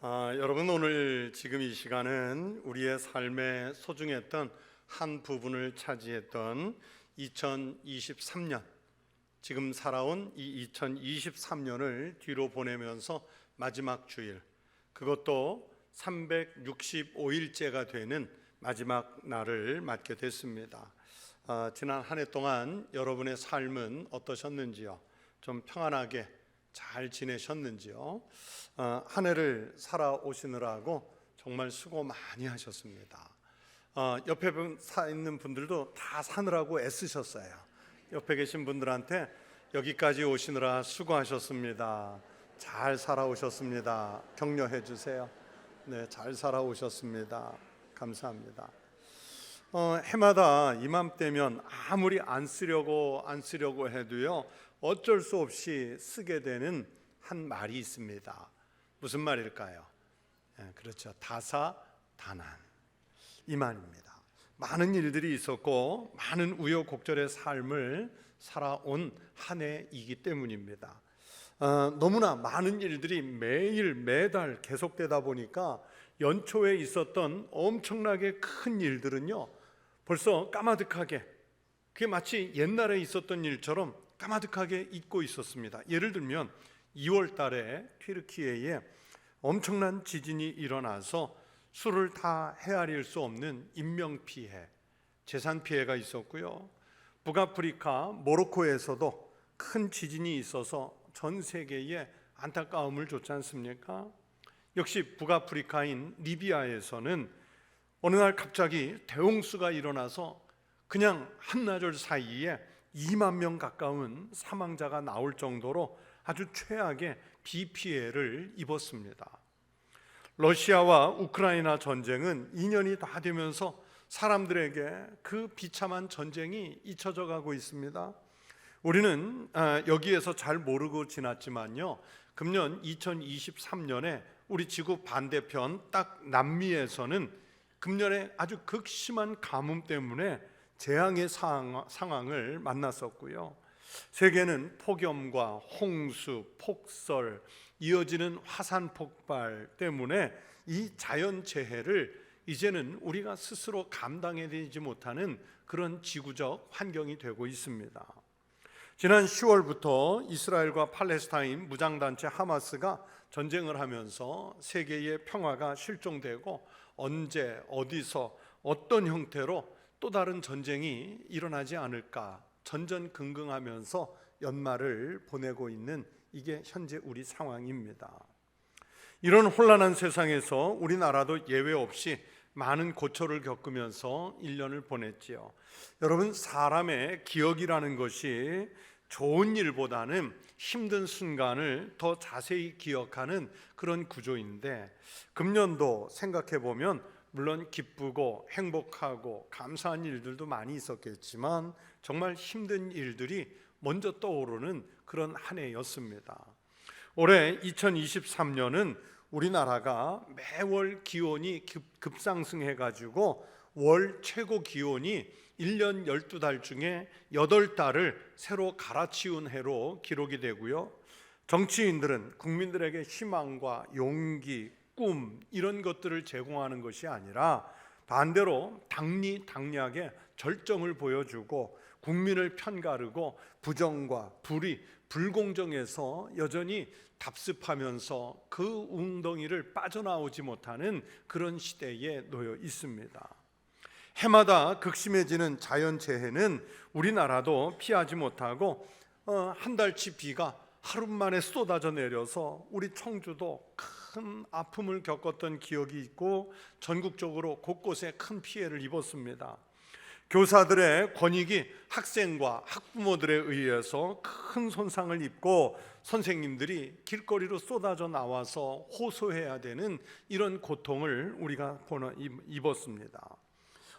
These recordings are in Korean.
여러분, 오늘 지금 이 시간은 우리의 삶에 소중했던 한 부분을 차지했던 2023년, 지금 살아온 이 2023년을 뒤로 보내면서 마지막 주일, 그것도 365일째가 되는 마지막 날을 맞게 됐습니다. 지난 한 해 동안 여러분의 삶은 어떠셨는지요? 좀 평안하게 잘 지내셨는지요? 한 해를 살아오시느라고 정말 수고 많이 하셨습니다. 옆에 있는 분들도 다 사느라고 애쓰셨어요. 옆에 계신 분들한테 여기까지 오시느라 수고하셨습니다. 잘 살아오셨습니다. 격려해 주세요. 네, 잘 살아오셨습니다. 감사합니다. 해마다 이맘때면 아무리 안 쓰려고 해도요, 어쩔 수 없이 쓰게 되는 한 말이 있습니다. 무슨 말일까요? 그렇죠. 다사다난, 이 말입니다. 많은 일들이 있었고 많은 우여곡절의 삶을 살아온 한 해이기 때문입니다. 너무나 많은 일들이 매일 매달 계속되다 보니까 연초에 있었던 엄청나게 큰 일들은요, 벌써 까마득하게, 그게 마치 옛날에 있었던 일처럼 까마득하게 잊고 있었습니다. 예를 들면 2월 달에 튀르키예에 엄청난 지진이 일어나서 수를 다 헤아릴 수 없는 인명피해, 재산 피해가 있었고요. 북아프리카 모로코에서도 큰 지진이 있어서 전 세계에 안타까움을 줬지 않습니까? 역시 북아프리카인 리비아에서는 어느 날 갑자기 대홍수가 일어나서 그냥 한나절 사이에 2만 명 가까운 사망자가 나올 정도로 아주 최악의 비 피해를 입었습니다. 러시아와 우크라이나 전쟁은 2년이 다 되면서 사람들에게 그 비참한 전쟁이 잊혀져 가고 있습니다. 우리는 여기에서 잘 모르고 지났지만요, 금년 2023년에 우리 지구 반대편 딱 남미에서는 금년에 아주 극심한 가뭄 때문에 재앙의 상황을 만났었고요. 세계는 폭염과 홍수, 폭설, 이어지는 화산 폭발 때문에 이 자연재해를 이제는 우리가 스스로 감당해내지 못하는 그런 지구적 환경이 되고 있습니다. 지난 10월부터 이스라엘과 팔레스타인 무장단체 하마스가 전쟁을 하면서 세계의 평화가 실종되고 언제 어디서 어떤 형태로 또 다른 전쟁이 일어나지 않을까 전전긍긍하면서 연말을 보내고 있는, 이게 현재 우리 상황입니다. 이런 혼란한 세상에서 우리나라도 예외 없이 많은 고초를 겪으면서 1년을 보냈지요. 여러분, 사람의 기억이라는 것이 좋은 일보다는 힘든 순간을 더 자세히 기억하는 그런 구조인데, 금년도 생각해 보면 물론 기쁘고 행복하고 감사한 일들도 많이 있었겠지만 정말 힘든 일들이 먼저 떠오르는 그런 한 해였습니다. 올해 2023년은 우리나라가 매월 기온이 급상승해 가지고 월 최고 기온이 1년 12달 중에 8달을 새로 갈아치운 해로 기록이 되고요. 정치인들은 국민들에게 희망과 용기, 꿈, 이런 것들을 제공하는 것이 아니라 반대로 당리당략의 절정을 보여주고 국민을 편가르고 부정과 불의, 불공정에서 여전히 답습하면서 그 웅덩이를 빠져나오지 못하는 그런 시대에 놓여 있습니다. 해마다 극심해지는 자연재해는 우리나라도 피하지 못하고 한 달치 비가 하루 만에 쏟아져 내려서 우리 청주도 큰 아픔을 겪었던 기억이 있고 전국적으로 곳곳에 큰 피해를 입었습니다. 교사들의 권익이 학생과 학부모들에 의해서 큰 손상을 입고 선생님들이 길거리로 쏟아져 나와서 호소해야 되는 이런 고통을 우리가 입었습니다.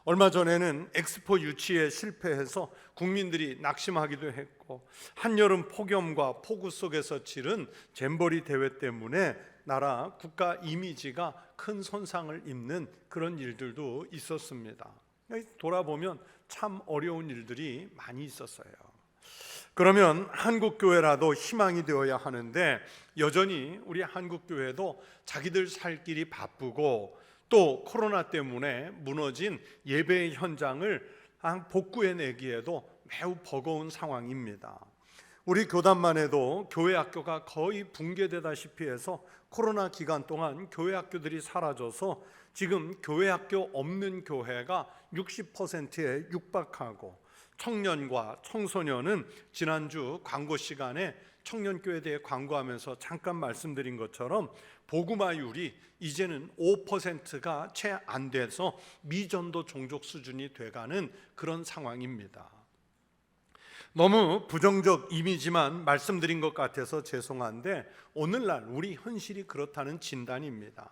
얼마 전에는 엑스포 유치에 실패해서 국민들이 낙심하기도 했고, 한여름 폭염과 폭우 속에서 치른 잼버리 대회 때문에 나라 국가 이미지가 큰 손상을 입는 그런 일들도 있었습니다. 돌아보면 참 어려운 일들이 많이 있었어요. 그러면 한국교회라도 희망이 되어야 하는데 여전히 우리 한국교회도 자기들 살 길이 바쁘고 또 코로나 때문에 무너진 예배의 현장을 복구해내기에도 매우 버거운 상황입니다. 우리 교단만 해도 교회 학교가 거의 붕괴되다시피 해서 코로나 기간 동안 교회 학교들이 사라져서 지금 교회 학교 없는 교회가 60%에 육박하고 청년과 청소년은 지난주 광고 시간에 청년교회에 대해 광고하면서 잠깐 말씀드린 것처럼 복음화율이 이제는 5%가 채 안 돼서 미전도 종족 수준이 돼가는 그런 상황입니다. 너무 부정적 이미지만 말씀드린 것 같아서 죄송한데 오늘날 우리 현실이 그렇다는 진단입니다.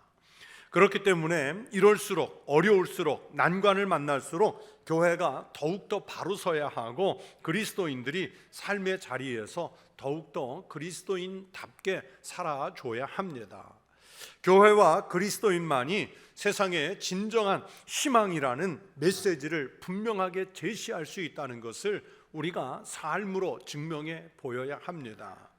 그렇기 때문에 이럴수록 어려울수록 난관을 만날수록 교회가 더욱더 바로 서야 하고 그리스도인들이 삶의 자리에서 더욱더 그리스도인답게 살아줘야 합니다. 교회와 그리스도인만이 세상의 진정한 희망이라는 메시지를 분명하게 제시할 수 있다는 것을 우리가 삶으로 증명해 보여야 합니다.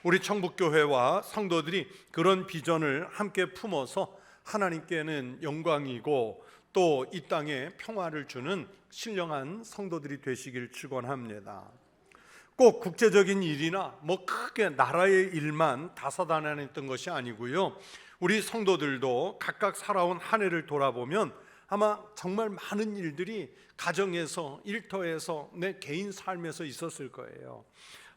우리 청북교회와 성도들이 그런 비전을 함께 품어서 하나님께는 영광이고 또 이 땅에 평화를 주는 신령한 성도들이 되시길 축원합니다. 꼭 국제적인 일이나 크게 나라의 일만 다사다난했던 것이 아니고요, 우리 성도들도 각각 살아온 한 해를 돌아보면 아마 정말 많은 일들이 가정에서, 일터에서, 내 개인 삶에서 있었을 거예요.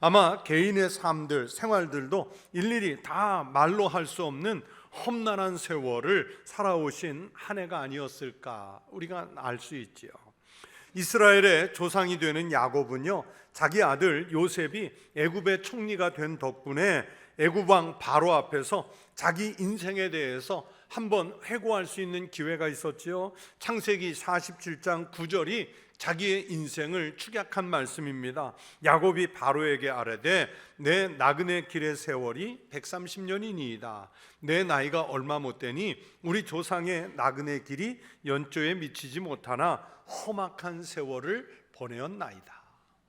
아마 개인의 삶들, 생활들도 일일이 다 말로 할 수 없는 험난한 세월을 살아오신 한 해가 아니었을까 우리가 알 수 있지요. 이스라엘의 조상이 되는 야곱은요, 자기 아들 요셉이 애굽의 총리가 된 덕분에 애굽 왕 바로 앞에서 자기 인생에 대해서 한번 회고할 수 있는 기회가 있었지요. 창세기 47장 9절이 자기의 인생을 축약한 말씀입니다. 야곱이 바로에게 아뢰되 내 나그네 길의 세월이 130년이니이다. 내 나이가 얼마 못되니 우리 조상의 나그네 길이 연조에 미치지 못하나 험악한 세월을 보내었나이다.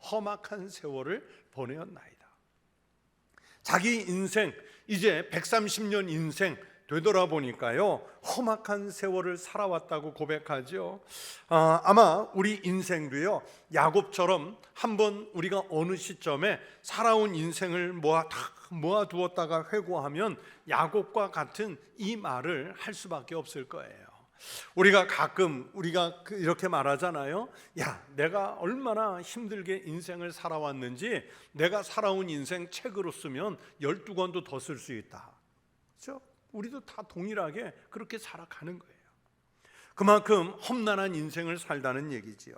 험악한 세월을 보내었나이다. 자기 인생 이제 130년 인생 되돌아보니까요, 험악한 세월을 살아왔다고 고백하죠. 아마 우리 인생도요, 야곱처럼 한번 우리가 어느 시점에 살아온 인생을 모아두었다가 회고하면 야곱과 같은 이 말을 할 수밖에 없을 거예요. 우리가 가끔 이렇게 말하잖아요. 야, 내가 얼마나 힘들게 인생을 살아왔는지 내가 살아온 인생 책으로 쓰면 12권도 더 쓸 수 있다. 그렇죠? 우리도 다 동일하게 그렇게 살아가는 거예요. 그만큼 험난한 인생을 살다는 얘기지요.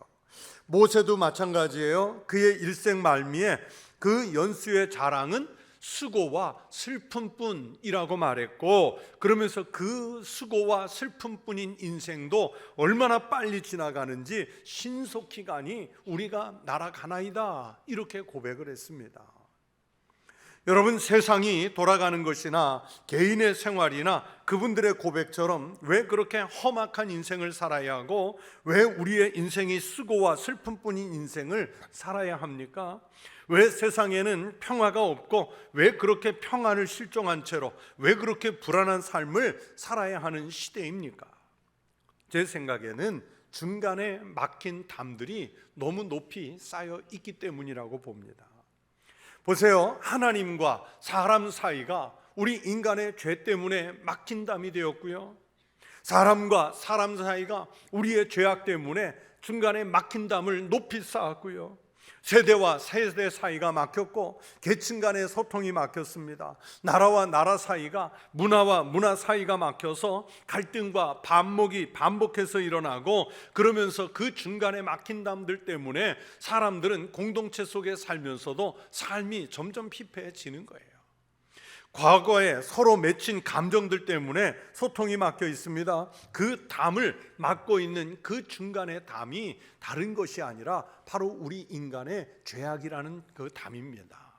모세도 마찬가지예요. 그의 일생 말미에 그 연수의 자랑은 수고와 슬픔뿐이라고 말했고, 그러면서 그 수고와 슬픔뿐인 인생도 얼마나 빨리 지나가는지 신속히 가니 우리가 날아가나이다, 이렇게 고백을 했습니다. 여러분, 세상이 돌아가는 것이나 개인의 생활이나 그분들의 고백처럼 왜 그렇게 험악한 인생을 살아야 하고 왜 우리의 인생이 수고와 슬픔뿐인 인생을 살아야 합니까? 왜 세상에는 평화가 없고 왜 그렇게 평화를 실종한 채로 왜 그렇게 불안한 삶을 살아야 하는 시대입니까? 제 생각에는 중간에 막힌 담들이 너무 높이 쌓여 있기 때문이라고 봅니다. 보세요, 하나님과 사람 사이가 우리 인간의 죄 때문에 막힌 담이 되었고요, 사람과 사람 사이가 우리의 죄악 때문에 중간에 막힌 담을 높이 쌓았고요, 세대와 세대 사이가 막혔고 계층 간의 소통이 막혔습니다. 나라와 나라 사이가, 문화와 문화 사이가 막혀서 갈등과 반목이 반복해서 일어나고, 그러면서 그 중간에 막힌 담들 때문에 사람들은 공동체 속에 살면서도 삶이 점점 피폐해지는 거예요. 과거에 서로 맺힌 감정들 때문에 소통이 막혀 있습니다. 그 담을 막고 있는 그 중간의 담이 다른 것이 아니라 바로 우리 인간의 죄악이라는 그 담입니다.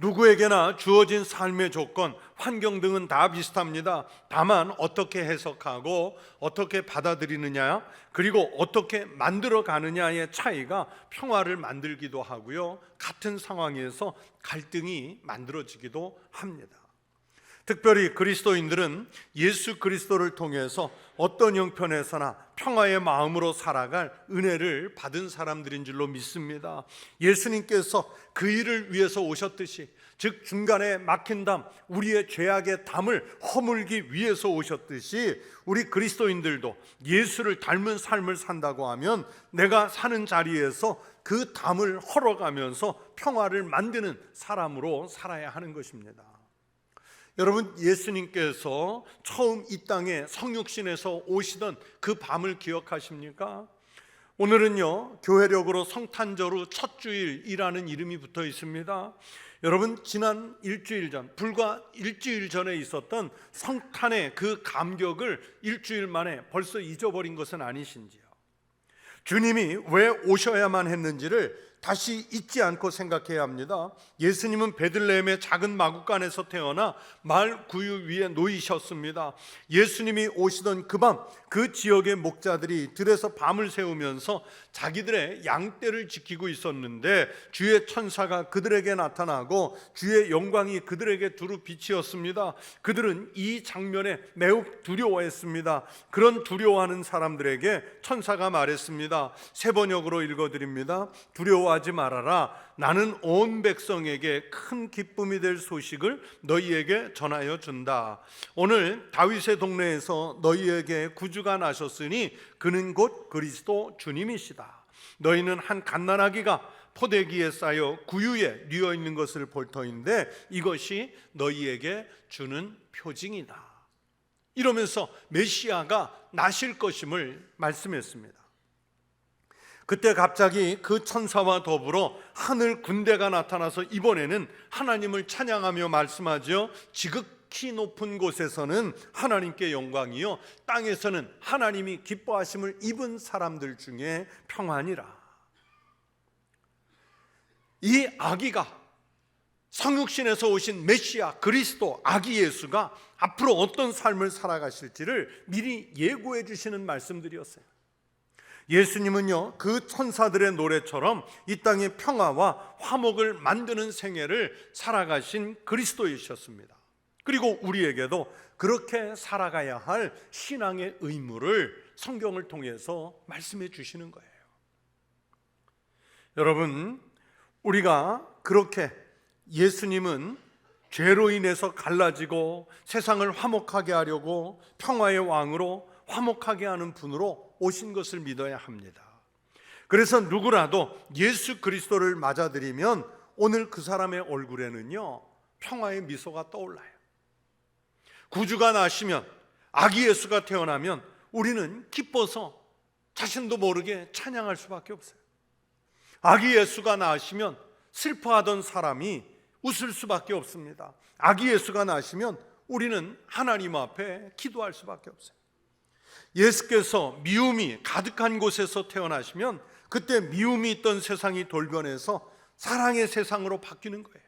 누구에게나 주어진 삶의 조건, 환경 등은 다 비슷합니다. 다만 어떻게 해석하고 어떻게 받아들이느냐, 그리고 어떻게 만들어 가느냐의 차이가 평화를 만들기도 하고요, 같은 상황에서 갈등이 만들어지기도 합니다. 특별히 그리스도인들은 예수 그리스도를 통해서 어떤 형편에서나 평화의 마음으로 살아갈 은혜를 받은 사람들인 줄로 믿습니다. 예수님께서 그 일을 위해서 오셨듯이, 즉 중간에 막힌 담, 우리의 죄악의 담을 허물기 위해서 오셨듯이, 우리 그리스도인들도 예수를 닮은 삶을 산다고 하면 내가 사는 자리에서 그 담을 헐어가면서 평화를 만드는 사람으로 살아야 하는 것입니다. 여러분, 예수님께서 처음 이 땅에 성육신에서 오시던 그 밤을 기억하십니까? 오늘은요, 교회력으로 성탄절 후 첫 주일이라는 이름이 붙어 있습니다. 여러분, 지난 일주일 전, 불과 일주일 전에 있었던 성탄의 그 감격을 일주일 만에 벌써 잊어버린 것은 아니신지요? 주님이 왜 오셔야만 했는지를 다시 잊지 않고 생각해야 합니다. 예수님은 베들레헴의 작은 마구간에서 태어나 마을 구유 위에 놓이셨습니다. 예수님이 오시던 그 밤, 그 지역의 목자들이 들에서 밤을 새우면서 자기들의 양떼를 지키고 있었는데 주의 천사가 그들에게 나타나고 주의 영광이 그들에게 두루 비치었습니다. 그들은 이 장면에 매우 두려워했습니다. 그런 두려워하는 사람들에게 천사가 말했습니다. 세 번역으로 읽어드립니다. 두려워하지 말아라. 나는 온 백성에게 큰 기쁨이 될 소식을 너희에게 전하여 준다. 오늘 다윗의 동네에서 너희에게 구주가 나셨으니 그는 곧 그리스도 주님이시다. 너희는 한 갓난아기가 포대기에 쌓여 구유에 뉘어 있는 것을 볼 터인데 이것이 너희에게 주는 표징이다. 이러면서 메시아가 나실 것임을 말씀했습니다. 그때 갑자기 그 천사와 더불어 하늘 군대가 나타나서 이번에는 하나님을 찬양하며 말씀하죠. 지극히 높은 곳에서는 하나님께 영광이요, 땅에서는 하나님이 기뻐하심을 입은 사람들 중에 평안이라. 이 아기가, 성육신에서 오신 메시아 그리스도 아기 예수가 앞으로 어떤 삶을 살아가실지를 미리 예고해 주시는 말씀들이었어요. 예수님은요, 그 천사들의 노래처럼 이 땅의 평화와 화목을 만드는 생애를 살아가신 그리스도이셨습니다. 그리고 우리에게도 그렇게 살아가야 할 신앙의 의무를 성경을 통해서 말씀해 주시는 거예요. 여러분, 우리가 그렇게 예수님은 죄로 인해서 갈라지고 세상을 화목하게 하려고 평화의 왕으로 화목하게 하는 분으로 오신 것을 믿어야 합니다. 그래서 누구라도 예수 그리스도를 맞아들이면 오늘 그 사람의 얼굴에는요, 평화의 미소가 떠올라요. 구주가 나시면, 아기 예수가 태어나면 우리는 기뻐서 자신도 모르게 찬양할 수밖에 없어요. 아기 예수가 나시면 슬퍼하던 사람이 웃을 수밖에 없습니다. 아기 예수가 나시면 우리는 하나님 앞에 기도할 수밖에 없어요. 예수께서 미움이 가득한 곳에서 태어나시면 그때 미움이 있던 세상이 돌변해서 사랑의 세상으로 바뀌는 거예요.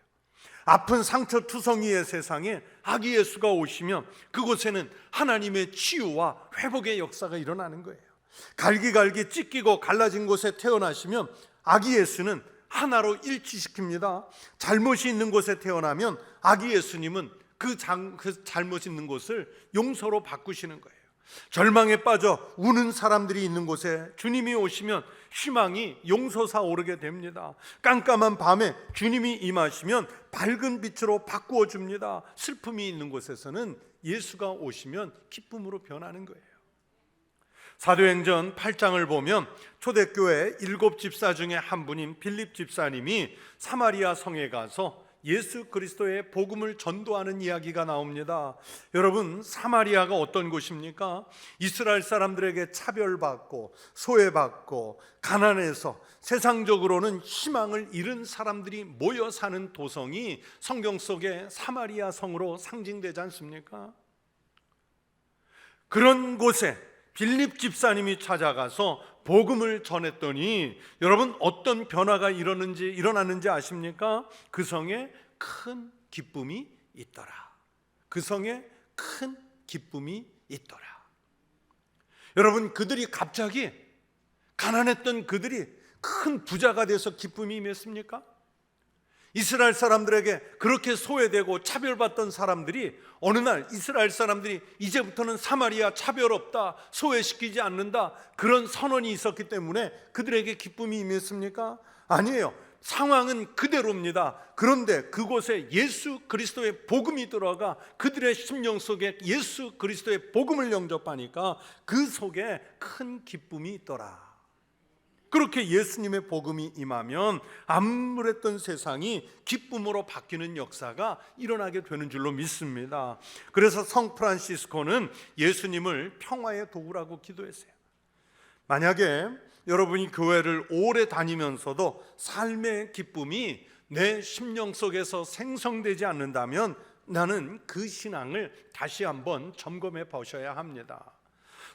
아픈 상처투성이의 세상에 아기 예수가 오시면 그곳에는 하나님의 치유와 회복의 역사가 일어나는 거예요. 갈기갈기 찢기고 갈라진 곳에 태어나시면 아기 예수는 하나로 일치시킵니다. 잘못이 있는 곳에 태어나면 아기 예수님은 그 잘못 있는 곳을 용서로 바꾸시는 거예요. 절망에 빠져 우는 사람들이 있는 곳에 주님이 오시면 희망이 용서사 오르게 됩니다. 깜깜한 밤에 주님이 임하시면 밝은 빛으로 바꾸어 줍니다. 슬픔이 있는 곳에서는 예수가 오시면 기쁨으로 변하는 거예요. 사도행전 8장을 보면 초대교회 7집사 중에 한 분인 빌립 집사님이 사마리아 성에 가서 예수 그리스도의 복음을 전도하는 이야기가 나옵니다. 여러분, 사마리아가 어떤 곳입니까? 이스라엘 사람들에게 차별받고 소외받고 가난해서 세상적으로는 희망을 잃은 사람들이 모여 사는 도성이 성경 속에 사마리아 성으로 상징되지 않습니까? 그런 곳에 빌립 집사님이 찾아가서 복음을 전했더니 여러분, 어떤 변화가 일어났는지 아십니까? 그 성에 큰 기쁨이 있더라. 그 성에 큰 기쁨이 있더라. 여러분, 그들이 갑자기 가난했던 그들이 큰 부자가 돼서 기쁨이 임했습니까? 이스라엘 사람들에게 그렇게 소외되고 차별받던 사람들이 어느 날 이스라엘 사람들이 이제부터는 사마리아 차별 없다, 소외시키지 않는다, 그런 선언이 있었기 때문에 그들에게 기쁨이 임했습니까? 아니에요. 상황은 그대로입니다. 그런데 그곳에 예수 그리스도의 복음이 들어가 그들의 심령 속에 예수 그리스도의 복음을 영접하니까 그 속에 큰 기쁨이 있더라. 그렇게 예수님의 복음이 임하면 암울했던 세상이 기쁨으로 바뀌는 역사가 일어나게 되는 줄로 믿습니다. 그래서 성 프란시스코는 예수님을 평화의 도구라고 기도했어요. 만약에 여러분이 교회를 오래 다니면서도 삶의 기쁨이 내 심령 속에서 생성되지 않는다면 나는 그 신앙을 다시 한번 점검해 보셔야 합니다.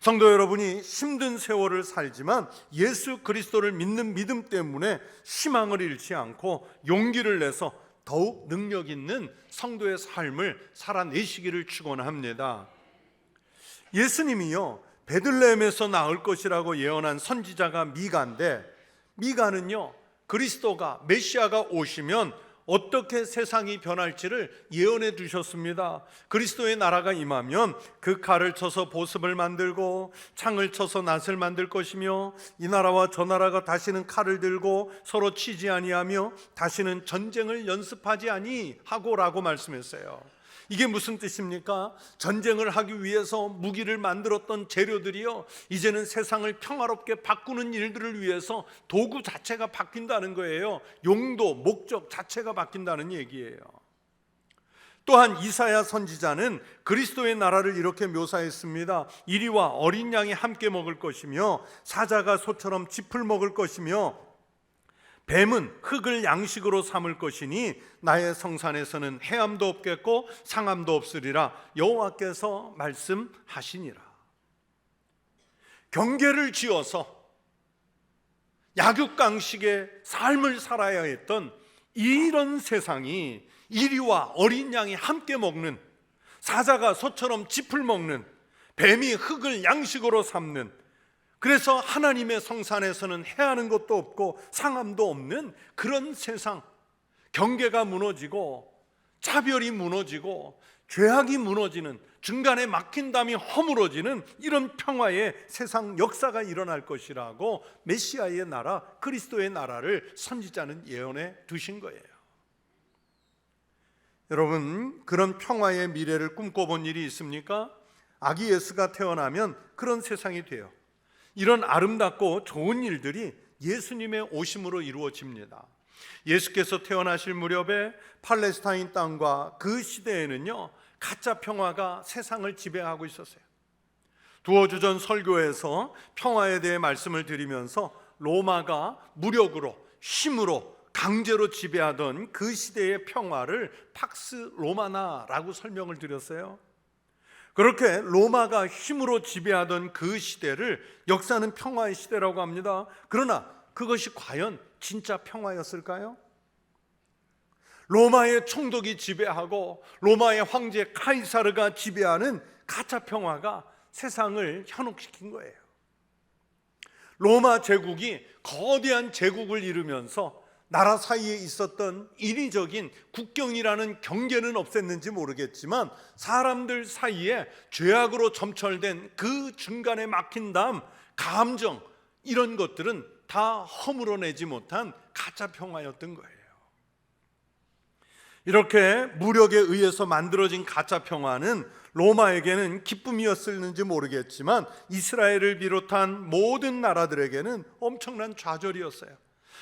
성도 여러분이 힘든 세월을 살지만 예수 그리스도를 믿는 믿음 때문에 희망을 잃지 않고 용기를 내서 더욱 능력 있는 성도의 삶을 살아내시기를 축원합니다. 예수님이요, 베들레헴에서 나을 것이라고 예언한 선지자가 미가인데, 미가는요, 그리스도가 메시아가 오시면 어떻게 세상이 변할지를 예언해 주셨습니다. 그리스도의 나라가 임하면 그 칼을 쳐서 보습을 만들고 창을 쳐서 낫을 만들 것이며 이 나라와 저 나라가 다시는 칼을 들고 서로 치지 아니하며 다시는 전쟁을 연습하지 아니하고라고 말씀했어요. 이게 무슨 뜻입니까? 전쟁을 하기 위해서 무기를 만들었던 재료들이요, 이제는 세상을 평화롭게 바꾸는 일들을 위해서 도구 자체가 바뀐다는 거예요. 용도, 목적 자체가 바뀐다는 얘기예요. 또한 이사야 선지자는 그리스도의 나라를 이렇게 묘사했습니다. 이리와 어린 양이 함께 먹을 것이며 사자가 소처럼 짚을 먹을 것이며 뱀은 흙을 양식으로 삼을 것이니 나의 성산에서는 해함도 없겠고 상함도 없으리라 여호와께서 말씀하시니라. 경계를 지어서 약육강식의 삶을 살아야 했던 이런 세상이 이리와 어린 양이 함께 먹는, 사자가 소처럼 짚을 먹는, 뱀이 흙을 양식으로 삼는, 그래서 하나님의 성산에서는 해하는 것도 없고 상함도 없는 그런 세상, 경계가 무너지고 차별이 무너지고 죄악이 무너지는, 중간에 막힌 담이 허물어지는 이런 평화의 세상 역사가 일어날 것이라고 메시아의 나라, 그리스도의 나라를 선지자는 예언해 두신 거예요. 여러분, 그런 평화의 미래를 꿈꿔본 일이 있습니까? 아기 예수가 태어나면 그런 세상이 돼요. 이런 아름답고 좋은 일들이 예수님의 오심으로 이루어집니다. 예수께서 태어나실 무렵에 팔레스타인 땅과 그 시대에는요, 가짜 평화가 세상을 지배하고 있었어요. 두어 주 전 설교에서 평화에 대해 말씀을 드리면서 로마가 무력으로, 힘으로, 강제로 지배하던 그 시대의 평화를 팍스 로마나라고 설명을 드렸어요. 그렇게 로마가 힘으로 지배하던 그 시대를 역사는 평화의 시대라고 합니다. 그러나 그것이 과연 진짜 평화였을까요? 로마의 총독이 지배하고 로마의 황제 카이사르가 지배하는 가짜 평화가 세상을 현혹시킨 거예요. 로마 제국이 거대한 제국을 이루면서 나라 사이에 있었던 인위적인 국경이라는 경계는 없앴는지 모르겠지만 사람들 사이에 죄악으로 점철된 그 중간에 막힌 담, 감정, 이런 것들은 다 허물어내지 못한 가짜 평화였던 거예요. 이렇게 무력에 의해서 만들어진 가짜 평화는 로마에게는 기쁨이었을는지 모르겠지만 이스라엘을 비롯한 모든 나라들에게는 엄청난 좌절이었어요.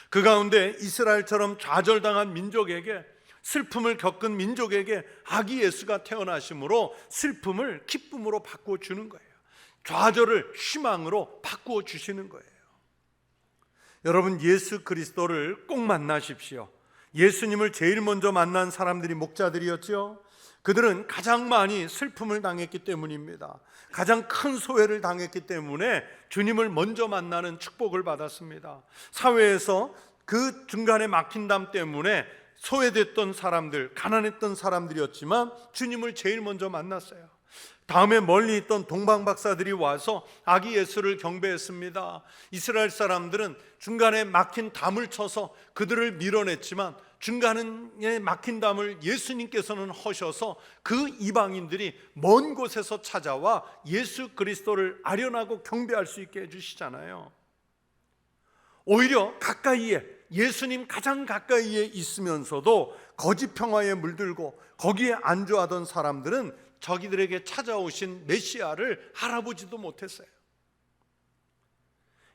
그 가운데 이스라엘처럼 좌절당한 민족에게, 슬픔을 겪은 민족에게 아기 예수가 태어나심으로 슬픔을 기쁨으로 바꾸어 주는 거예요. 좌절을 희망으로 바꾸어 주시는 거예요. 여러분, 예수 그리스도를 꼭 만나십시오. 예수님을 제일 먼저 만난 사람들이 목자들이었죠. 그들은 가장 많이 슬픔을 당했기 때문입니다. 가장 큰 소외를 당했기 때문에 주님을 먼저 만나는 축복을 받았습니다. 사회에서 그 중간에 막힌 담 때문에 소외됐던 사람들, 가난했던 사람들이었지만 주님을 제일 먼저 만났어요. 다음에 멀리 있던 동방 박사들이 와서 아기 예수를 경배했습니다. 이스라엘 사람들은 중간에 막힌 담을 쳐서 그들을 밀어냈지만 중간에 막힌 담을 예수님께서는 허셔서 그 이방인들이 먼 곳에서 찾아와 예수 그리스도를 아련하고 경배할 수 있게 해주시잖아요. 오히려 가까이에, 예수님 가장 가까이에 있으면서도 거짓 평화에 물들고 거기에 안주하던 사람들은 저기들에게 찾아오신 메시아를 알아보지도 못했어요.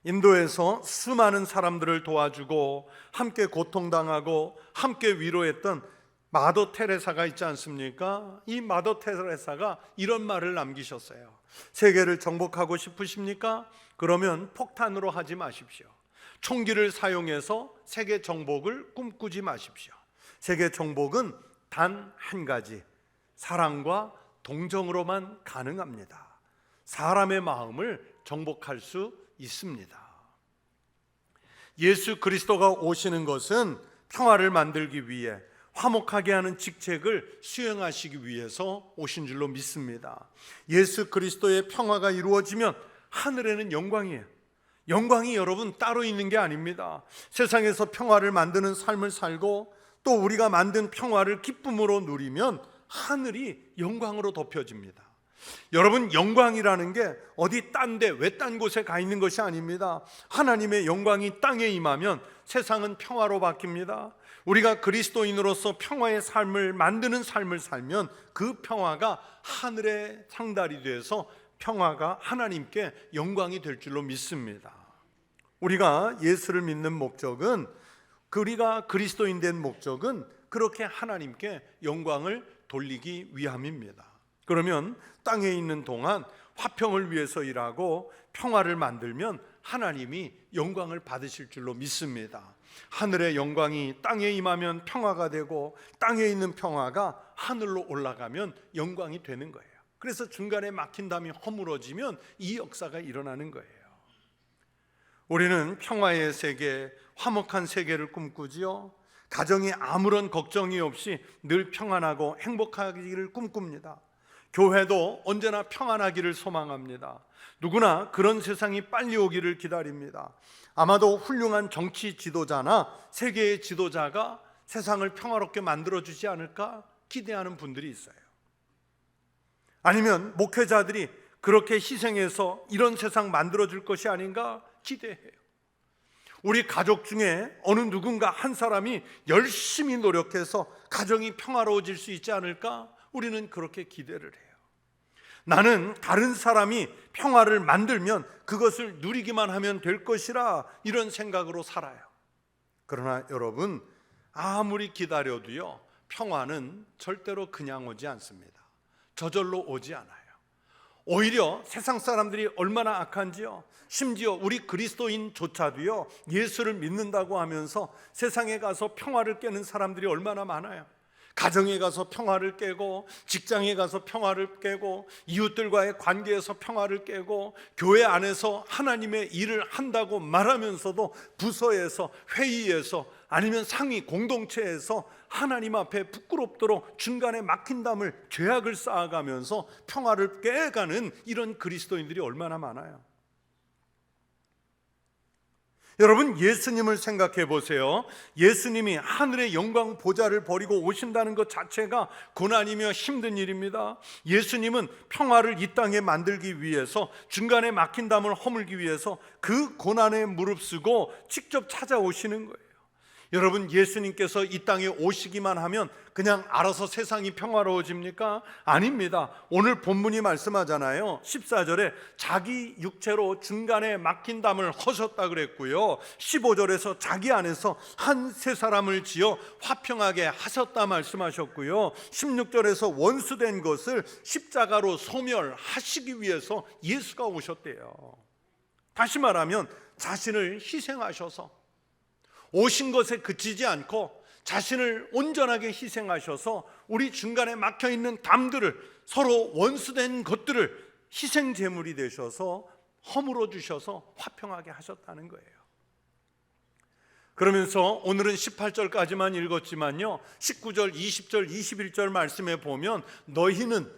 인도에서 수많은 사람들을 도와주고 함께 고통당하고 함께 위로했던 마더 테레사가 있지 않습니까? 이 마더 테레사가 이런 말을 남기셨어요. 세계를 정복하고 싶으십니까? 그러면 폭탄으로 하지 마십시오. 총기를 사용해서 세계 정복을 꿈꾸지 마십시오. 세계 정복은 단 한 가지, 사랑과 동정으로만 가능합니다. 사람의 마음을 정복할 수 있습니다. 예수 그리스도가 오시는 것은 평화를 만들기 위해, 화목하게 하는 직책을 수행하시기 위해서 오신 줄로 믿습니다. 예수 그리스도의 평화가 이루어지면 하늘에는 영광이에요. 영광이 여러분 따로 있는 게 아닙니다. 세상에서 평화를 만드는 삶을 살고 또 우리가 만든 평화를 기쁨으로 누리면 하늘이 영광으로 덮여집니다. 여러분, 영광이라는 게 어디 딴 데, 외딴 곳에 가 있는 것이 아닙니다. 하나님의 영광이 땅에 임하면 세상은 평화로 바뀝니다. 우리가 그리스도인으로서 평화의 삶을 만드는 삶을 살면 그 평화가 하늘의 상달이 돼서 평화가 하나님께 영광이 될 줄로 믿습니다. 우리가 예수를 믿는 목적은, 우리가 그리스도인 된 목적은 그렇게 하나님께 영광을 돌리기 위함입니다. 그러면 땅에 있는 동안 화평을 위해서 일하고 평화를 만들면 하나님이 영광을 받으실 줄로 믿습니다. 하늘의 영광이 땅에 임하면 평화가 되고 땅에 있는 평화가 하늘로 올라가면 영광이 되는 거예요. 그래서 중간에 막힌 담이 허물어지면 이 역사가 일어나는 거예요. 우리는 평화의 세계, 화목한 세계를 꿈꾸지요. 가정이 아무런 걱정이 없이 늘 평안하고 행복하기를 꿈꿉니다. 교회도 언제나 평안하기를 소망합니다. 누구나 그런 세상이 빨리 오기를 기다립니다. 아마도 훌륭한 정치 지도자나 세계의 지도자가 세상을 평화롭게 만들어주지 않을까 기대하는 분들이 있어요. 아니면 목회자들이 그렇게 희생해서 이런 세상 만들어줄 것이 아닌가 기대해요. 우리 가족 중에 어느 누군가 한 사람이 열심히 노력해서 가정이 평화로워질 수 있지 않을까 우리는 그렇게 기대를 해요. 나는 다른 사람이 평화를 만들면 그것을 누리기만 하면 될 것이라 이런 생각으로 살아요. 그러나 여러분, 아무리 기다려도요, 평화는 절대로 그냥 오지 않습니다. 저절로 오지 않아요. 오히려 세상 사람들이 얼마나 악한지요, 심지어 우리 그리스도인조차도요, 예수를 믿는다고 하면서 세상에 가서 평화를 깨는 사람들이 얼마나 많아요. 가정에 가서 평화를 깨고, 직장에 가서 평화를 깨고, 이웃들과의 관계에서 평화를 깨고, 교회 안에서 하나님의 일을 한다고 말하면서도 부서에서, 회의에서, 아니면 상위 공동체에서 하나님 앞에 부끄럽도록 중간에 막힌 담을, 죄악을 쌓아가면서 평화를 깨가는 이런 그리스도인들이 얼마나 많아요. 여러분, 예수님을 생각해 보세요. 예수님이 하늘의 영광 보좌를 버리고 오신다는 것 자체가 고난이며 힘든 일입니다. 예수님은 평화를 이 땅에 만들기 위해서, 중간에 막힌 담을 허물기 위해서 그 고난에 무릅쓰고 직접 찾아오시는 거예요. 여러분, 예수님께서 이 땅에 오시기만 하면 그냥 알아서 세상이 평화로워집니까? 아닙니다. 오늘 본문이 말씀하잖아요. 14절에 자기 육체로 중간에 막힌 담을 허셨다 그랬고요, 15절에서 자기 안에서 한 세 사람을 지어 화평하게 하셨다 말씀하셨고요, 16절에서 원수된 것을 십자가로 소멸하시기 위해서 예수가 오셨대요. 다시 말하면 자신을 희생하셔서, 오신 것에 그치지 않고 자신을 온전하게 희생하셔서 우리 중간에 막혀있는 담들을, 서로 원수된 것들을 희생 제물이 되셔서 허물어 주셔서 화평하게 하셨다는 거예요. 그러면서 오늘은 18절까지만 읽었지만요, 19절, 20절, 21절 말씀에 보면 너희는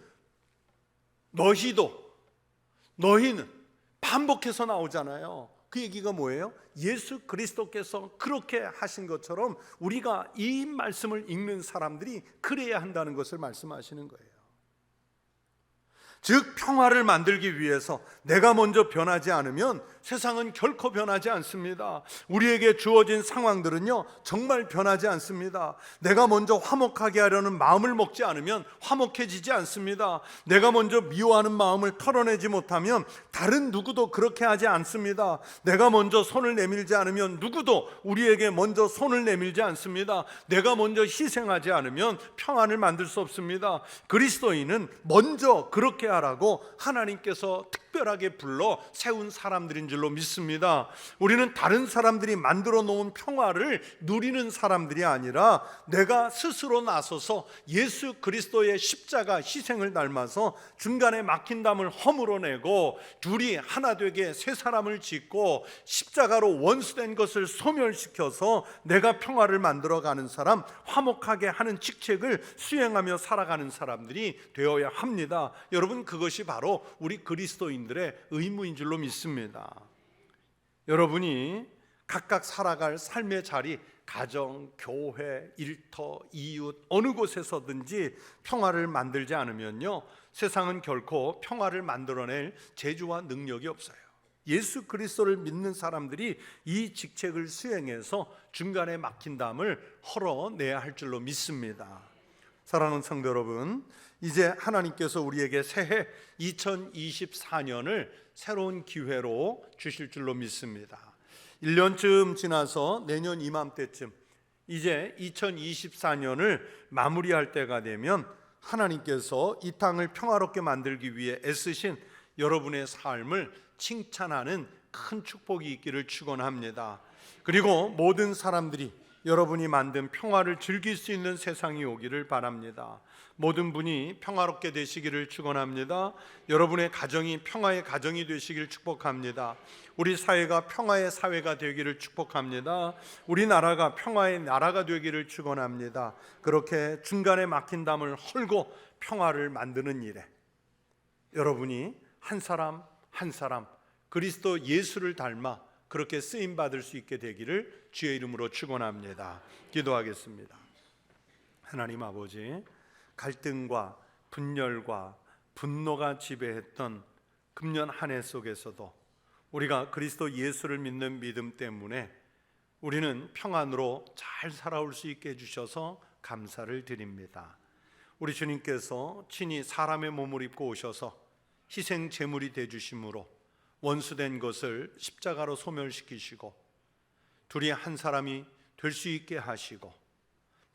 반복해서 나오잖아요. 그 얘기가 뭐예요? 예수 그리스도께서 그렇게 하신 것처럼 우리가 이 말씀을 읽는 사람들이 그래야 한다는 것을 말씀하시는 거예요. 즉 평화를 만들기 위해서 내가 먼저 변하지 않으면 세상은 결코 변하지 않습니다. 우리에게 주어진 상황들은요 정말 변하지 않습니다. 내가 먼저 화목하게 하려는 마음을 먹지 않으면 화목해지지 않습니다. 내가 먼저 미워하는 마음을 털어내지 못하면 다른 누구도 그렇게 하지 않습니다. 내가 먼저 손을 내밀지 않으면 누구도 우리에게 먼저 손을 내밀지 않습니다. 내가 먼저 희생하지 않으면 평안을 만들 수 없습니다. 그리스도인은 먼저 그렇게 하라고 하나님께서 특별하게 불러 세운 사람들인 줄로 믿습니다. 우리는 다른 사람들이 만들어 놓은 평화를 누리는 사람들이 아니라 내가 스스로 나서서 예수 그리스도의 십자가 희생을 닮아서 중간에 막힌 담을 허물어내고 둘이 하나 되게 새 사람을 짓고 십자가로 원수된 것을 소멸시켜서 내가 평화를 만들어가는 사람, 화목하게 하는 직책을 수행하며 살아가는 사람들이 되어야 합니다. 여러분, 그것이 바로 우리 그리스도인들의 의무인 줄로 믿습니다. 여러분이 각각 살아갈 삶의 자리, 가정, 교회, 일터, 이웃 어느 곳에서든지 평화를 만들지 않으면요 세상은 결코 평화를 만들어낼 재주와 능력이 없어요. 예수 그리스도를 믿는 사람들이 이 직책을 수행해서 중간에 막힌 담을 헐어내야 할 줄로 믿습니다. 사랑하는 성도 여러분, 이제 하나님께서 우리에게 새해 2024년을 새로운 기회로 주실 줄로 믿습니다. 1년쯤 지나서 내년 이맘때쯤 이제 2024년을 마무리할 때가 되면 하나님께서 이 땅을 평화롭게 만들기 위해 애쓰신 여러분의 삶을 칭찬하는 큰 축복이 있기를 축원합니다. 그리고 모든 사람들이 여러분이 만든 평화를 즐길 수 있는 세상이 오기를 바랍니다. 모든 분이 평화롭게 되시기를 축원합니다. 여러분의 가정이 평화의 가정이 되시기를 축복합니다. 우리 사회가 평화의 사회가 되기를 축복합니다. 우리나라가 평화의 나라가 되기를 축원합니다. 그렇게 중간에 막힌 담을 헐고 평화를 만드는 일에 여러분이 한 사람 한 사람 그리스도 예수를 닮아 그렇게 쓰임 받을 수 있게 되기를 주의 이름으로 축원합니다. 기도하겠습니다. 하나님 아버지, 갈등과 분열과 분노가 지배했던 금년 한 해 속에서도 우리가 그리스도 예수를 믿는 믿음 때문에 우리는 평안으로 잘 살아올 수 있게 해주셔서 감사를 드립니다. 우리 주님께서 친히 사람의 몸을 입고 오셔서 희생 제물이 되주심으로 원수된 것을 십자가로 소멸시키시고 둘이 한 사람이 될 수 있게 하시고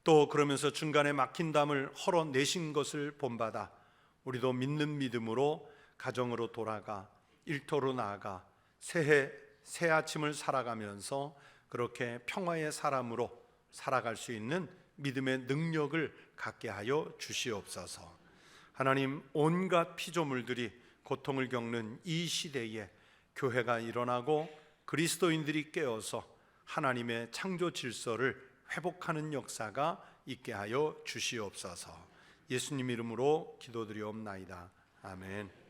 또 그러면서 중간에 막힌 담을 헐어내신 것을 본받아 우리도 믿는 믿음으로 가정으로 돌아가 일터로 나아가 새해 새 아침을 살아가면서 그렇게 평화의 사람으로 살아갈 수 있는 믿음의 능력을 갖게 하여 주시옵소서. 하나님, 온갖 피조물들이 고통을 겪는 이 시대에 교회가 일어나고 그리스도인들이 깨어서 하나님의 창조 질서를 회복하는 역사가 있게 하여 주시옵소서. 예수님 이름으로 기도드리옵나이다. 아멘.